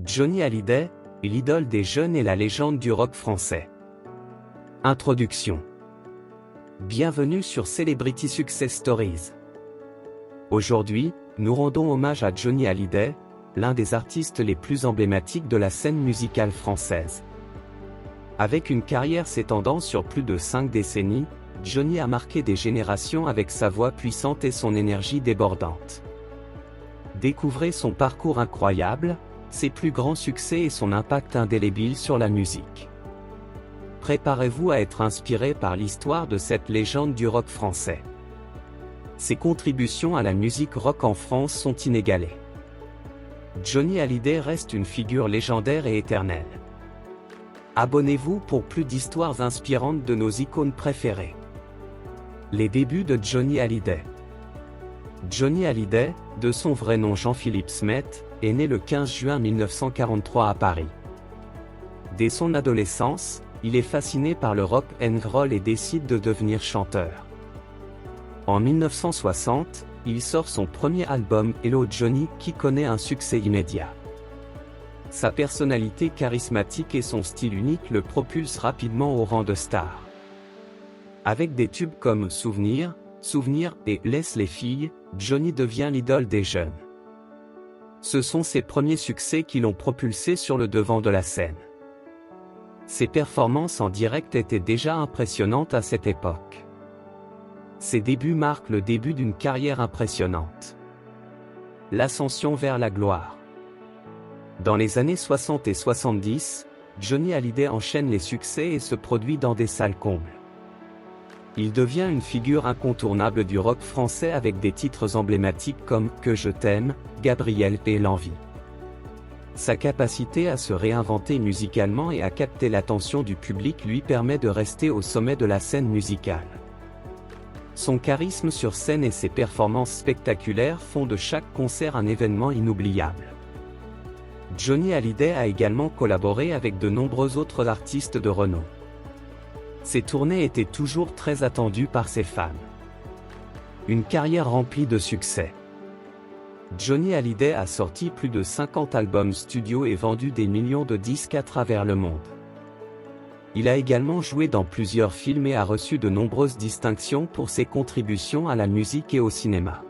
Johnny Hallyday, l'idole des jeunes et la légende du rock français. Introduction. Bienvenue sur Celebrity Success Stories. Aujourd'hui, nous rendons hommage à Johnny Hallyday, l'un des artistes les plus emblématiques de la scène musicale française. Avec une carrière s'étendant sur plus de 5 décennies, Johnny a marqué des générations avec sa voix puissante et son énergie débordante. Découvrez son parcours incroyable, ses plus grands succès et son impact indélébile sur la musique. Préparez-vous à être inspiré par l'histoire de cette légende du rock français. Ses contributions à la musique rock en France sont inégalées. Johnny Hallyday reste une figure légendaire et éternelle. Abonnez-vous pour plus d'histoires inspirantes de nos icônes préférées. Les débuts de Johnny Hallyday. Johnny Hallyday, de son vrai nom Jean-Philippe Smet, est né le 15 juin 1943 à Paris. Dès son adolescence, il est fasciné par le rock and roll et décide de devenir chanteur. En 1960, il sort son premier album Hello Johnny qui connaît un succès immédiat. Sa personnalité charismatique et son style unique le propulsent rapidement au rang de star. Avec des tubes comme Souvenir et Laisse les filles, Johnny devient l'idole des jeunes. Ce sont ses premiers succès qui l'ont propulsé sur le devant de la scène. Ses performances en direct étaient déjà impressionnantes à cette époque. Ses débuts marquent le début d'une carrière impressionnante. L'ascension vers la gloire. Dans les années 60 et 70, Johnny Hallyday enchaîne les succès et se produit dans des salles combles. Il devient une figure incontournable du rock français avec des titres emblématiques comme Que je t'aime, Gabriel et L'envie. Sa capacité à se réinventer musicalement et à capter l'attention du public lui permet de rester au sommet de la scène musicale. Son charisme sur scène et ses performances spectaculaires font de chaque concert un événement inoubliable. Johnny Hallyday a également collaboré avec de nombreux autres artistes de renom. Ses tournées étaient toujours très attendues par ses fans. Une carrière remplie de succès. Johnny Hallyday a sorti plus de 50 albums studio et vendu des millions de disques à travers le monde. Il a également joué dans plusieurs films et a reçu de nombreuses distinctions pour ses contributions à la musique et au cinéma.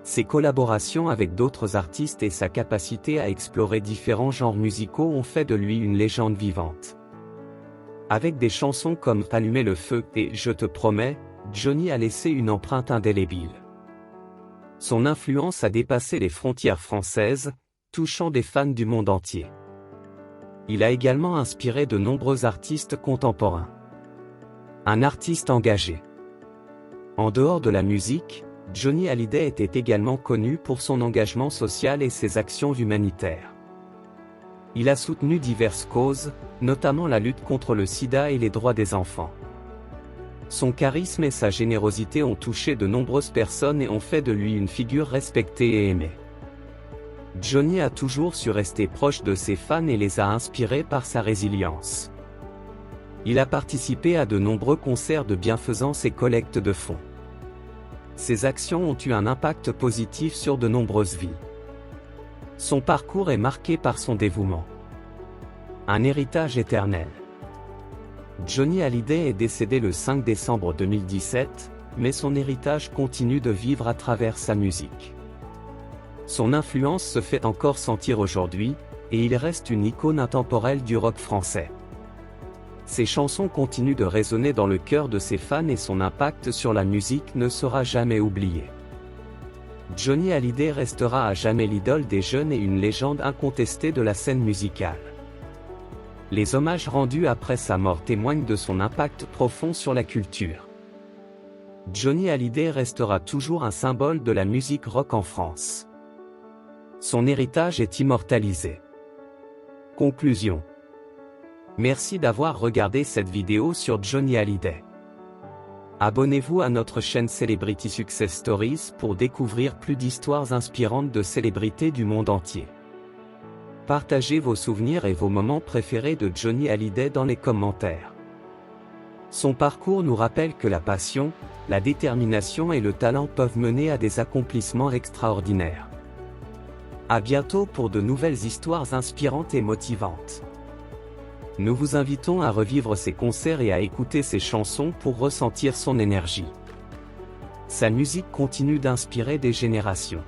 Ses collaborations avec d'autres artistes et sa capacité à explorer différents genres musicaux ont fait de lui une légende vivante. Avec des chansons comme Allumer le feu et Je te promets, Johnny a laissé une empreinte indélébile. Son influence a dépassé les frontières françaises, touchant des fans du monde entier. Il a également inspiré de nombreux artistes contemporains. Un artiste engagé. En dehors de la musique, Johnny Hallyday était également connu pour son engagement social et ses actions humanitaires. Il a soutenu diverses causes, notamment la lutte contre le sida et les droits des enfants. Son charisme et sa générosité ont touché de nombreuses personnes et ont fait de lui une figure respectée et aimée. Johnny a toujours su rester proche de ses fans et les a inspirés par sa résilience. Il a participé à de nombreux concerts de bienfaisance et collecte de fonds. Ses actions ont eu un impact positif sur de nombreuses vies. Son parcours est marqué par son dévouement. Un héritage éternel. Johnny Hallyday est décédé le 5 décembre 2017, mais son héritage continue de vivre à travers sa musique. Son influence se fait encore sentir aujourd'hui, et il reste une icône intemporelle du rock français. Ses chansons continuent de résonner dans le cœur de ses fans et son impact sur la musique ne sera jamais oublié. Johnny Hallyday restera à jamais l'idole des jeunes et une légende incontestée de la scène musicale. Les hommages rendus après sa mort témoignent de son impact profond sur la culture. Johnny Hallyday restera toujours un symbole de la musique rock en France. Son héritage est immortalisé. Conclusion. Merci d'avoir regardé cette vidéo sur Johnny Hallyday. Abonnez-vous à notre chaîne Celebrity Success Stories pour découvrir plus d'histoires inspirantes de célébrités du monde entier. Partagez vos souvenirs et vos moments préférés de Johnny Hallyday dans les commentaires. Son parcours nous rappelle que la passion, la détermination et le talent peuvent mener à des accomplissements extraordinaires. À bientôt pour de nouvelles histoires inspirantes et motivantes. Nous vous invitons à revivre ses concerts et à écouter ses chansons pour ressentir son énergie. Sa musique continue d'inspirer des générations.